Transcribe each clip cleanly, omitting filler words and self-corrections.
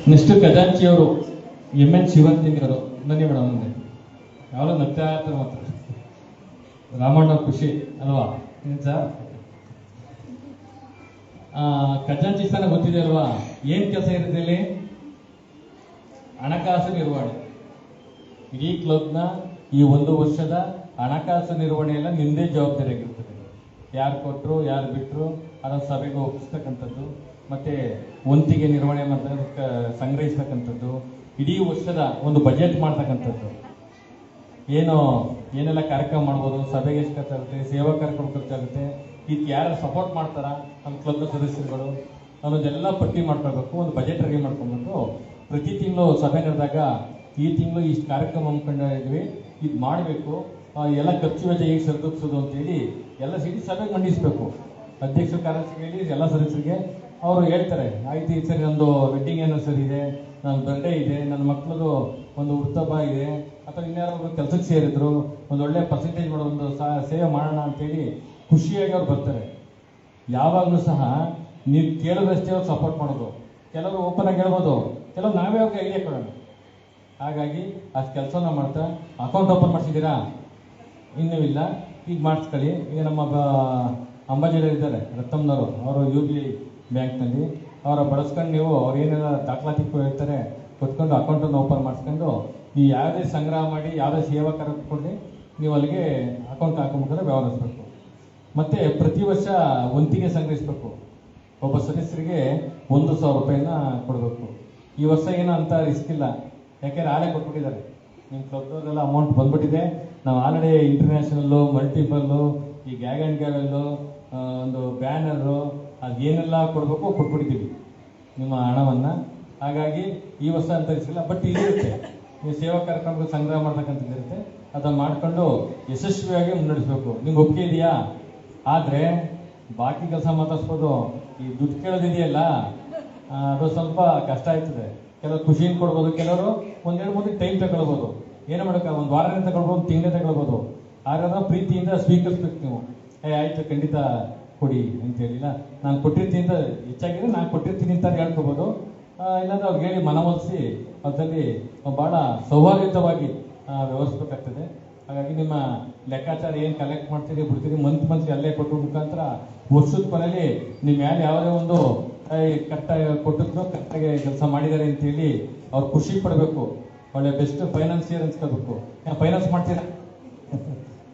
Next ಖಜಾಂಚಿಯವರು MN ಶಿವಂತಿಂಗ್ ಅವರು ಬನ್ನಿ madam ಮುಂದೆ. ಯಾವಾಗಲೂ ನಗ್ತಾ ಇರ್ತಾರೆ ಮಾತ್ರ. ರಾಮಣ್ಣ ಖುಷಿ ಅಲ್ವಾ ಸರ್? ಖಜಾಂಚಿ ಸ್ಥಾನ ಗೊತ್ತಿದೆ ಅಲ್ವಾ? ಏನ್ ಕೆಲಸ ಇರುತ್ತೆ ಇಲ್ಲಿ? ಹಣಕಾಸು ನಿರ್ವಹಣೆ. ಇಡೀ ಕ್ಲಬ್ನ ಈ 1 ವರ್ಷದ ಹಣಕಾಸು ನಿರ್ವಹಣೆ ಎಲ್ಲ ನಿಂದೇ ಜವಾಬ್ದಾರಿಯಾಗಿರ್ತದೆ. ಯಾರು ಕೊಟ್ಟರು ಯಾರು ಬಿಟ್ಟರು ಅದನ್ನು ಸಭೆಗೆ ಒಪ್ಪಿಸ್ತಕ್ಕಂಥದ್ದು, ಮತ್ತೆ ವಂತಿಗೆ ನಿರ್ವಹಣೆ ಸಂಗ್ರಹಿಸ್ತಕ್ಕಂಥದ್ದು, ಇಡೀ ವರ್ಷದ ಒಂದು ಬಜೆಟ್ ಮಾಡ್ತಕ್ಕಂಥದ್ದು, ಏನೆಲ್ಲ ಕಾರ್ಯಕ್ರಮ ಮಾಡ್ಬೋದು, ಸಭೆಗೆ ಎಷ್ಟು ಖರ್ಚಾಗುತ್ತೆ, ಸೇವಾ ಕಾರ್ಯಕ್ರಮ ಖರ್ಚಾಗುತ್ತೆ, ಇದಕ್ಕೆ ಯಾರು ಸಪೋರ್ಟ್ ಮಾಡ್ತಾರ ನಮ್ಮ ಕ್ಲಬ್ನ ಸದಸ್ಯರುಗಳು ಅನ್ನೋದೆಲ್ಲ ಪಟ್ಟಿ ಮಾಡ್ಕೊಳ್ಬೇಕು. ಒಂದು ಬಜೆಟ್ ರೆಡಿ ಮಾಡ್ಕೊಂಡ್ಬಿಟ್ಟು ಪ್ರತಿ ತಿಂಗಳು ಸಭೆ ನಡೆದಾಗ ಈ ತಿಂಗಳು ಇಷ್ಟು ಕಾರ್ಯಕ್ರಮ ಹಮ್ಮಿಕೊಂಡಿದ್ವಿ, ಇದು ಮಾಡಬೇಕು, ಎಲ್ಲ ಖರ್ಚು ವೆಚ್ಚ ಹೇಗೆ ಸರಿದೂಗಿಸೋದು ಅಂತೇಳಿ ಎಲ್ಲ ಸಿಡಿ ಸಭೆಗೆ ಮಂಡಿಸಬೇಕು. ಅಧ್ಯಕ್ಷರ ಕಾರ್ಯದರ್ಶಿಗೆ ಹೇಳಿ ಎಲ್ಲ ಸದಸ್ಯರಿಗೆ ಅವರು ಹೇಳ್ತಾರೆ, ಆಯ್ತು ಈ ಸರಿ ನಮ್ಮದು ವೆಡ್ಡಿಂಗ್ ಆ್ಯನಿವರ್ಸರಿ ಇದೆ, ನನ್ನ ಬರ್ಡೇ ಇದೆ, ನನ್ನ ಮಕ್ಕಳದು ಒಂದು ಹುಟ್ಟುಹಬ್ಬ ಇದೆ, ಅಥವಾ ಇನ್ಯಾರು ಕೆಲಸಕ್ಕೆ ಸೇರಿದ್ರು, ಒಂದು ಒಳ್ಳೆ ಪರ್ಸೆಂಟೇಜ್ ಮಾಡೋ ಒಂದು ಸೇವೆ ಮಾಡೋಣ ಅಂತೇಳಿ ಖುಷಿಯಾಗಿ ಅವ್ರು ಬರ್ತಾರೆ. ಯಾವಾಗಲೂ ಸಹ ನೀವು ಕೇಳೋದಷ್ಟೇ ಅವ್ರು ಸಪೋರ್ಟ್ ಮಾಡೋದು. ಕೆಲವರು ಓಪನ್ ಆಗಿ ಹೇಳ್ಬೋದು, ಕೆಲವರು ನಾವೇ ಅವ್ರಿಗೆ ಐಡಿಯಾ ಕೊಡೋಣ. ಹಾಗಾಗಿ ಅಷ್ಟು ಕೆಲಸನ ಮಾಡ್ತಾ ಅಕೌಂಟ್ ಓಪನ್ ಮಾಡಿಸಿದ್ದೀರಾ? ಇನ್ನೂ ಇಲ್ಲ, ಈಗ ಮಾಡಿಸ್ಕೊಳ್ಳಿ. ಈಗ ನಮ್ಮ ಅಂಬಾಜಿಯವರು ಇದ್ದಾರೆ ರತ್ತಮ್ನವರು, ಅವರು UBI ಬ್ಯಾಂಕ್ನಲ್ಲಿ ಅವರ ಬಳಸ್ಕೊಂಡು ನೀವು ಅವ್ರು ಏನೆಲ್ಲ ದಾಖಲಾತಿ ಹೇಳ್ತಾರೆ ಕೊಟ್ಕೊಂಡು ಅಕೌಂಟನ್ನು ಓಪನ್ ಮಾಡಿಸ್ಕೊಂಡು ನೀವು ಯಾವುದೇ ಸಂಗ್ರಹ ಮಾಡಿ ಯಾವುದೇ ಸೇವಾ ಕಾರ್ಯ ಕೊಡಿ ನೀವು ಅಲ್ಲಿಗೆ ಅಕೌಂಟ್ ಹಾಕೊಂಡ್ಬೇಕಾದ್ರೆ ವ್ಯವಹರಿಸಬೇಕು. ಮತ್ತು ಪ್ರತಿ ವರ್ಷ ವಂತಿಗೆ ಸಂಗ್ರಹಿಸಬೇಕು. ಒಬ್ಬ ಸದಸ್ಯರಿಗೆ 1,000 ರೂಪಾಯಿನ ಕೊಡಬೇಕು. ಈ ವರ್ಷ ಏನೋ ಅಂತ ರಿಸ್ಕ್ ಇಲ್ಲ, ಯಾಕೆಂದ್ರೆ ಆಳೇ ಕೊಟ್ಬಿಟ್ಟಿದ್ದಾರೆ. ನಿಮ್ಮ ಕ್ಲಬ್ದವರೆಲ್ಲ ಅಮೌಂಟ್ ಬಂದ್ಬಿಟ್ಟಿದೆ. ನಾವು ಆಲ್ರೆಡಿ ಇಂಟರ್ನ್ಯಾಷನಲ್ಲು, ಮಲ್ಟಿಪಲ್ಲು, ಈ ಗ್ಯಾಗ್ ಆ್ಯಂಡ್ ಗ್ಯಾವೆಲ್ಲು, ಒಂದು ಬ್ಯಾನರು, ಅದೇನೆಲ್ಲ ಕೊಡಬೇಕು ಕೊಟ್ಬಿಟ್ಟಿದ್ದೀವಿ ನಿಮ್ಮ ಹಣವನ್ನು. ಹಾಗಾಗಿ ಈ ವರ್ಷ ಅಂತ ರಿಸ್ಕಿಲ್ಲ. ಬಟ್ ಇರುತ್ತೆ, ನೀವು ಸೇವಾ ಕಾರ್ಯಕ್ರಮಗಳು ಸಂಗ್ರಹ ಮಾಡ್ತಕ್ಕಂಥದ್ದಿರುತ್ತೆ, ಅದನ್ನು ಮಾಡಿಕೊಂಡು ಯಶಸ್ವಿಯಾಗಿ ಮುನ್ನಡೆಸಬೇಕು. ನಿಮ್ಗೆ ಒಪ್ಪಿಗೆ ಇದೆಯಾ? ಆದರೆ ಬಾಕಿ ಕೆಲಸ ಮಾತಾಡ್ಸ್ಬೋದು. ಈ ದುಡ್ಡು ಕೇಳೋದಿದೆಯಲ್ಲ, ಅದು ಸ್ವಲ್ಪ ಕಷ್ಟ ಆಯ್ತದೆ. ಕೆಲವರು ಖುಷಿಯಿಂದ ಕೊಡ್ಬೋದು, ಕೆಲವರು 1-2 ಟೈಮ್ ತಗೊಳ್ಬೋದು. ಏನೋ ಮಾಡೋಕೆ ಒಂದು ವಾರನೇ ತಗೊಳ್ಬೋದು, ಒಂದು ತಿಂಗಳೇ ತಗೊಳ್ಬೋದು. ಆಗ ಪ್ರೀತಿಯಿಂದ ಸ್ವೀಕರಿಸ್ಬೇಕು ನೀವು. ಆಯ್ತು ಖಂಡಿತ ಕೊಡಿ ಅಂತೇಳಿಲ್ಲ, ನಾನು ಕೊಟ್ಟಿರ್ತೀನಿ ಅಂತ ಹೆಚ್ಚಾಗಿದೆ, ನಾನು ಕೊಟ್ಟಿರ್ತೀನಿ ಅಂತ ಹೇಳ್ಕೊಬೋದು. ಇಲ್ಲಾಂದ್ರೆ ಅವ್ರಿಗೆ ಹೇಳಿ ಮನವೊಲಿಸಿ ಅದರಲ್ಲಿ ಭಾಳ ಸೌಹಾರ್ದಯುತವಾಗಿ ವ್ಯವಹರಿಸ್ಬೇಕಾಗ್ತದೆ. ಹಾಗಾಗಿ ನಿಮ್ಮ ಲೆಕ್ಕಾಚಾರ ಏನು ಕಲೆಕ್ಟ್ ಮಾಡ್ತೀರಿ ಬಿಡ್ತೀರಿ ಮಂತ್ಲಿ ಅಲ್ಲೇ ಕೊಟ್ಟರ ಮುಖಾಂತರ ವರ್ಷದ ಕೊನೆಯಲ್ಲಿ ನಿಮ್ಮ ಯಾರು ಯಾವುದೇ ಒಂದು ಕರೆಕ್ಟಾಗಿ ಕೊಟ್ಟಿದ್ರು ಕರೆಕ್ಟಾಗಿ ಕೆಲಸ ಮಾಡಿದ್ದಾರೆ ಅಂತೇಳಿ ಅವ್ರು ಖುಷಿ ಪಡಬೇಕು. ಒಳ್ಳೆ ಬೆಸ್ಟ್ ಫೈನಾನ್ಸಿಯರ್ ಅನ್ಸ್ಕೋಬೇಕು. ಫೈನಾನ್ಸ್ ಮಾಡ್ತೀರಾ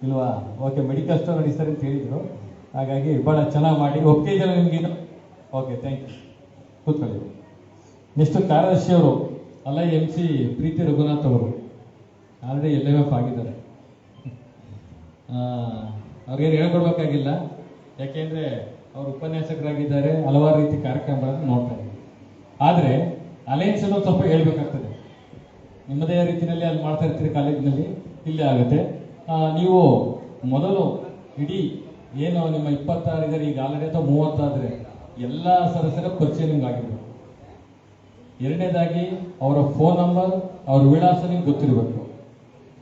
ಇಲ್ವಾ? ಓಕೆ, ಮೆಡಿಕಲ್ ಸ್ಟೋರ್ ನಡೆಸ್ತಾರೆ ಅಂತ ಹೇಳಿದ್ರು. ಹಾಗಾಗಿ ಭಾಳ ಚೆನ್ನಾಗಿ ಮಾಡಿ. ಒಪ್ಪಿಗೆ ಇದೆಯಲ್ಲ ನಿಮಗಿನ್ನು? Okay, thank you. ಕೂತ್ಕೊಳ್ಳಿ. ನೆಕ್ಸ್ಟ್ ಕಾರ್ಯದರ್ಶಿಯವರು LIMC ಪ್ರೀತಿ ರಘುನಾಥ್ ಅವರು ಆಲ್ರೆಡಿ LMF ಆಗಿದ್ದಾರೆ. ಅವ್ರಿಗೇನು ಹೇಳ್ಕೊಡ್ಬೇಕಾಗಿಲ್ಲ, ಯಾಕೆಂದರೆ ಅವರು ಉಪನ್ಯಾಸಕರಾಗಿದ್ದಾರೆ, ಹಲವಾರು ರೀತಿ ಕಾರ್ಯಕ್ರಮಗಳನ್ನು ನೋಡ್ತಾ ಇದ್ದಾರೆ. ಆದರೆ ಅಲೈನ್ಸ್ ಅನ್ನೋ ಸ್ವಲ್ಪ ಹೇಳ್ಬೇಕಾಗ್ತದೆ. ನಿಮ್ಮದೇ ರೀತಿಯಲ್ಲಿ ಅಲ್ಲಿ ಮಾಡ್ತಾ ಇರ್ತೀರಿ ಕಾಲೇಜಿನಲ್ಲಿ, ಇಲ್ಲೇ ಆಗುತ್ತೆ. ನೀವು ಮೊದಲು ಇಡೀ ಏನು ನಿಮ್ಮ 26 ಇದ್ದಾರೆ ಈಗ ಆಲ್ರೆಡಿ, ಅಥವಾ 30 ಆದರೆ ಎಲ್ಲ ಸದಸ್ಯರ ಪರಿಚಯ ನಿಮ್ಗೆ ಆಗಿರ್ಬೇಕು. ಎರಡನೇದಾಗಿ ಅವರ ಫೋನ್ ನಂಬರ್, ಅವ್ರ ವಿಳಾಸ ನಿಮ್ಗೆ ಗೊತ್ತಿರಬೇಕು.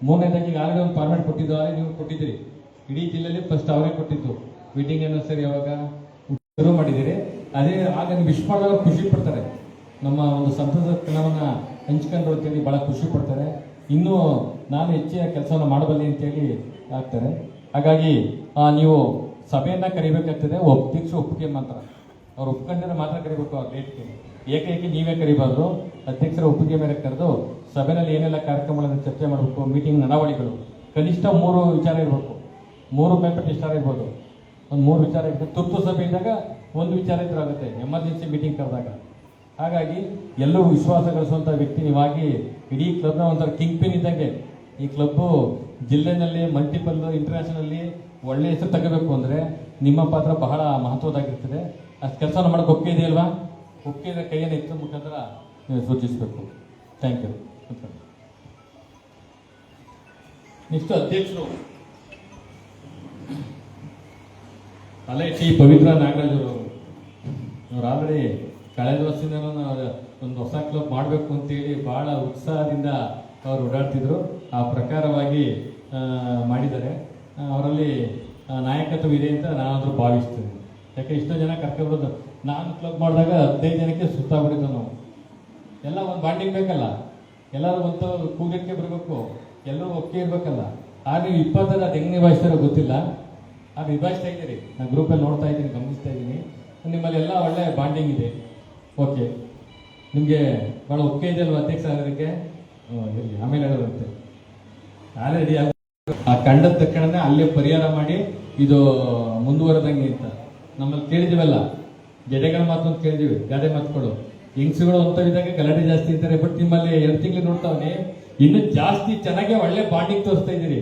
ಮೂರನೇದಾಗಿ ಈಗ ಆಲ್ರೆಡಿ ಒಂದು ಫಾರ್ಮೆಟ್ ಕೊಟ್ಟಿದ್ದಾರೆ, ನೀವು ಕೊಟ್ಟಿದ್ದೀರಿ. ಇಡೀ ಜಿಲ್ಲೆಯಲ್ಲಿ ಫಸ್ಟ್ ಅವರೇ ಕೊಟ್ಟಿದ್ದು. ವೆಡ್ಡಿಂಗ್ ಆ್ಯನಿವರ್ಸರಿ ಯಾವಾಗ ಶುರು ಮಾಡಿದ್ದೀರಿ, ಅದೇ ಆಗ ನೀವು ವಿಶ್ ಮಾಡೋರು ಖುಷಿ ಪಡ್ತಾರೆ. ನಮ್ಮ ಒಂದು ಸಂತಸದ ಕ್ಷಣವನ್ನು ಹಂಚ್ಕೊಂಡು ಅಂತೇಳಿ ಭಾಳ ಖುಷಿ ಪಡ್ತಾರೆ. ಇನ್ನೂ ನಾನು ಹೆಚ್ಚಿನ ಕೆಲಸವನ್ನು ಮಾಡಬಲ್ಲೆ ಅಂತೇಳಿ ಆಗ್ತಾರೆ. ಹಾಗಾಗಿ ನೀವು ಸಭೆಯನ್ನು ಕರಿಬೇಕಾಗ್ತದೆ. ಅಧ್ಯಕ್ಷ ಒಪ್ಪಿಗೆ ಮಾತ್ರ, ಅವ್ರು ಒಪ್ಕೊಂಡಿದ್ರೆ ಮಾತ್ರ ಕರಿಬೇಕು. ಆ ಡೇಟ್ಗೆ ಏಕೆ ನೀವೇ ಕರಿಬಾರ್ದು. ಅಧ್ಯಕ್ಷರ ಒಪ್ಪಿಗೆ ಮೇಲೆ ಕರೆದು ಸಭೆಯಲ್ಲಿ ಏನೆಲ್ಲ ಕಾರ್ಯಕ್ರಮಗಳನ್ನು ಚರ್ಚೆ ಮಾಡಬೇಕು, ಮೀಟಿಂಗ್ ನಡವಳಿಕೆಗಳು ಕನಿಷ್ಠ 3 ವಿಚಾರ ಇರಬೇಕು. 3 ಮೇಲ್ಪಟ್ಟು ಇಷ್ಟ ಇರ್ಬೋದು, ಒಂದು 3 ವಿಚಾರ ಇರ್ತದೆ. ತುರ್ತು ಸಭೆ ಇದ್ದಾಗ 1 ವಿಚಾರ ಇದ್ರೂ ಆಗುತ್ತೆ, ಎಮರ್ಜೆನ್ಸಿ ಮೀಟಿಂಗ್ ಕರೆದಾಗ. ಹಾಗಾಗಿ ಎಲ್ಲರೂ ವಿಶ್ವಾಸ ಗಳಿಸುವಂಥ ವ್ಯಕ್ತಿ ನೀವಾಗಿ ಇಡೀ ಕ್ಲಬ್ನ ಒಂಥರ ಕಿಂಗ್ ಪಿನ್ ಇದ್ದಂಗೆ. ಈ ಕ್ಲಬ್ಬು ಜಿಲ್ಲೆನಲ್ಲಿ ಮಲ್ಟಿಪಲ್ಲು ಇಂಟರ್ನ್ಯಾಷನಲ್ಲಿ ಒಳ್ಳೆ ಹೆಸರು ತಗೋಬೇಕು ಅಂದರೆ ನಿಮ್ಮ ಪಾತ್ರ ಬಹಳ ಮಹತ್ವದಾಗಿರ್ತದೆ. ಅಷ್ಟು ಕೆಲಸ ಮಾಡೋಕ್ಕೆ ಒಪ್ಪಿಗೆ ಇದೆಯಲ್ವಾ? ಒಪ್ಪಿಗೆ ಕೈಯನ್ನು ಎತ್ತೋ ಮುಖಾಂತರ ನೀವು ಸೂಚಿಸಬೇಕು. Thank you. ನೆಕ್ಸ್ಟ್ ಅಧ್ಯಕ್ಷರು LIT ಪವಿತ್ರ ನಾಗರಾಜ್ ಅವರು ಆಲ್ರೆಡಿ ಕಳೆದ ವರ್ಷದಿಂದ ಒಂದು ಹೊಸ ಕ್ಲಬ್ ಮಾಡಬೇಕು ಅಂತೇಳಿ ಭಾಳ ಉತ್ಸಾಹದಿಂದ ಅವರು ಓಡಾಡ್ತಿದ್ರು. ಆ ಪ್ರಕಾರವಾಗಿ ಮಾಡಿದ್ದಾರೆ. ಅವರಲ್ಲಿ ನಾಯಕತ್ವವಿದೆ ಅಂತ ನಾನಾದರೂ ಭಾವಿಸ್ತೇನೆ. ಯಾಕೆ ಇಷ್ಟೋ ಜನ ಕರ್ಕೊಬರೋದು, ನಾನು ಕ್ಲಬ್ ಮಾಡಿದಾಗ 15 ಜನಕ್ಕೆ ಸುತ್ತಾಗ್ಬಿಟ್ಟಿದ್ದು ನಾವು. ಎಲ್ಲ ಒಂದು ಬಾಂಡಿಂಗ್ ಬೇಕಲ್ಲ, ಎಲ್ಲರೂ ಒಂದು ಕೂಗಕ್ಕೆ ಬರಬೇಕು, ಎಲ್ಲರೂ ಒಪ್ಪಿಗೆ ಇರ್ಬೇಕಲ್ಲ. ಆಗ ನೀವು 20 ಅದು ಹೆಂಗೆ ನಿಭಾಯಿಸ್ತಾರೋ ಗೊತ್ತಿಲ್ಲ, ಅದು ನಿಭಾಯಿಸ್ತಾ ಇದ್ದೀರಿ. ನಾನು ಗ್ರೂಪಲ್ಲಿ ನೋಡ್ತಾ ಇದ್ದೀನಿ, ಗಮನಿಸ್ತಾ ಇದ್ದೀನಿ. ನಿಮ್ಮಲ್ಲಿ ಎಲ್ಲ ಒಳ್ಳೆ ಬಾಂಡಿಂಗ್ ಇದೆ. ಓಕೆ, ನಿಮಗೆ ಭಾಳ ಒಪ್ಪಿಗೆ ಇದೆ ಅಲ್ವಾ ಅಧ್ಯಕ್ಷ ಆಗೋದಕ್ಕೆ? ಇರಲಿ, ಆಮೇಲೆ ಹೇಳೋದಂತೆ. ಆಲ್ರೆಡಿ ಆ ಕಂಡದ ತಕ್ಷಣನೇ ಅಲ್ಲೇ ಪರಿಹಾರ ಮಾಡಿ ಇದು ಮುಂದುವರೆದಂಗೆ ಅಂತ ನಮ್ಮಲ್ಲಿ ಕೇಳಿದಿವಲ್ಲ, ಗೆಡೆಗಳ ಮಾತು ಅಂತ ಕೇಳಿದೀವಿ, ಗಾದೆ ಮಾತುಗಳು. ಹೆಂಗಸುಗಳು ಅಂತವಿದ್ದಾಗ ಗಲಾಟೆ ಜಾಸ್ತಿ ಇರ್ತಾರೆ. ಬಟ್ ನಿಮ್ಮಲ್ಲಿ 2 ತಿಂಗಳು ನೋಡ್ತಾವನೆ ಇನ್ನೂ ಜಾಸ್ತಿ ಚೆನ್ನಾಗಿ ಒಳ್ಳೆ ಬಾಂಡಿಂಗ್ ತೋರಿಸ್ತಾ ಇದ್ದೀರಿ.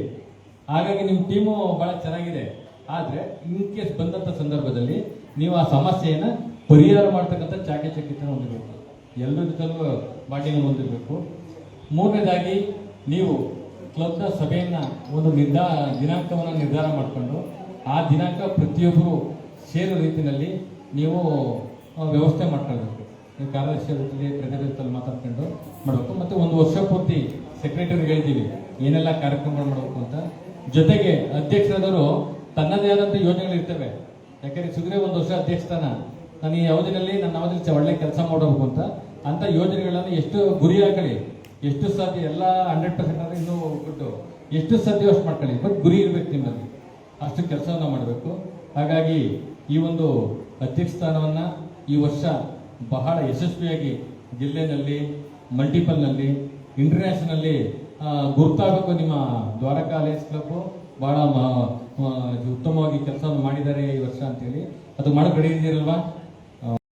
ಹಾಗಾಗಿ ನಿಮ್ಮ ಟೀಮು ಬಹಳ ಚೆನ್ನಾಗಿದೆ. ಆದ್ರೆ ಇನ್ ಕೇಸ್ ಬಂದಂತ ಸಂದರ್ಭದಲ್ಲಿ ನೀವು ಆ ಸಮಸ್ಯೆಯನ್ನ ಪರಿಹಾರ ಮಾಡ್ತಕ್ಕಂಥ ಚಾಕಚಕ್ಯತೆ ಹೊಂದಿರಬೇಕು, ಎಲ್ಲರ ಜೊತೆಲೂ ಬಾಂಡಿಂಗ್ ಹೊಂದಿರಬೇಕು. ಮೂರನೇದಾಗಿ ನೀವು ಕ್ಲಬ್ನ ಸಭೆಯನ್ನ ಒಂದು ದಿನಾಂಕವನ್ನು ನಿರ್ಧಾರ ಮಾಡಿಕೊಂಡು ಆ ದಿನಾಂಕ ಪ್ರತಿಯೊಬ್ಬರು ಸೇರೋ ರೀತಿಯಲ್ಲಿ ನೀವು ವ್ಯವಸ್ಥೆ ಮಾಡ್ಕೊಳ್ಬೇಕು. ನೀವು ಕಾರ್ಯದರ್ಶಿ ಜೊತೆ ಪ್ರತಿನಿಧಿಯಲ್ಲಿ ಮಾತಾಡ್ಕೊಂಡು ಮಾಡಬೇಕು. ಮತ್ತೆ 1 ವರ್ಷ ಪೂರ್ತಿ ಸೆಕ್ರೆಟರಿ ಹೇಳಿದ್ದೀವಿ ಏನೆಲ್ಲ ಕಾರ್ಯಕ್ರಮಗಳು ಮಾಡಬೇಕು ಅಂತ. ಜೊತೆಗೆ ಅಧ್ಯಕ್ಷರಾದವರು ತನ್ನದೇ ಆದಂಥ ಯೋಜನೆಗಳು ಇರ್ತವೆ. ಯಾಕಂದ್ರೆ ಸುಗ್ರೆ 1 ವರ್ಷ ಅಧ್ಯಕ್ಷತಾನ, ನಾನು ಈ ಅವಧಿನಲ್ಲಿ ನನ್ನ ಅವಧಿಯಲ್ಲಿ ಒಳ್ಳೆ ಕೆಲಸ ಮಾಡಬೇಕು ಅಂತ ಯೋಜನೆಗಳನ್ನು ಎಷ್ಟು ಗುರಿ ಹಾಕಲಿ, ಎಷ್ಟು ಸಾಧ್ಯ ಎಲ್ಲ 100% ಅಂದ್ರೆ ಇನ್ನೂ ಬಿಟ್ಟು ಎಷ್ಟು ಸಾಧ್ಯ ಅಷ್ಟು ಮಾಡ್ಕೊಳ್ಳಿ. ಬಟ್ ಗುರಿ ಇರ್ಬೇಕು ನಿಮ್ಮಲ್ಲಿ, ಅಷ್ಟು ಕೆಲಸವನ್ನ ಮಾಡಬೇಕು. ಹಾಗಾಗಿ ಈ ಒಂದು ಅಧ್ಯಕ್ಷ ಸ್ಥಾನವನ್ನ ಈ ವರ್ಷ ಬಹಳ ಯಶಸ್ವಿಯಾಗಿ ಜಿಲ್ಲೆನಲ್ಲಿ, ಮಲ್ಟಿಪಲ್ನಲ್ಲಿ, ಇಂಟರ್ನ್ಯಾಷನಲ್ಲಿ ಗುರುತಾಗಬೇಕು. ನಿಮ್ಮ ದ್ವಾರಕಾ ಅಲಯನ್ಸ್ ಕ್ಲಬ್ ಬಹಳ ಉತ್ತಮವಾಗಿ ಕೆಲಸವನ್ನು ಮಾಡಿದ್ದಾರೆ ಈ ವರ್ಷ ಅಂತೇಳಿ ಅದು ಮಾಡಕ್ಕೆ ರೆಡಿ ಇದ್ದೀರಲ್ವಾ?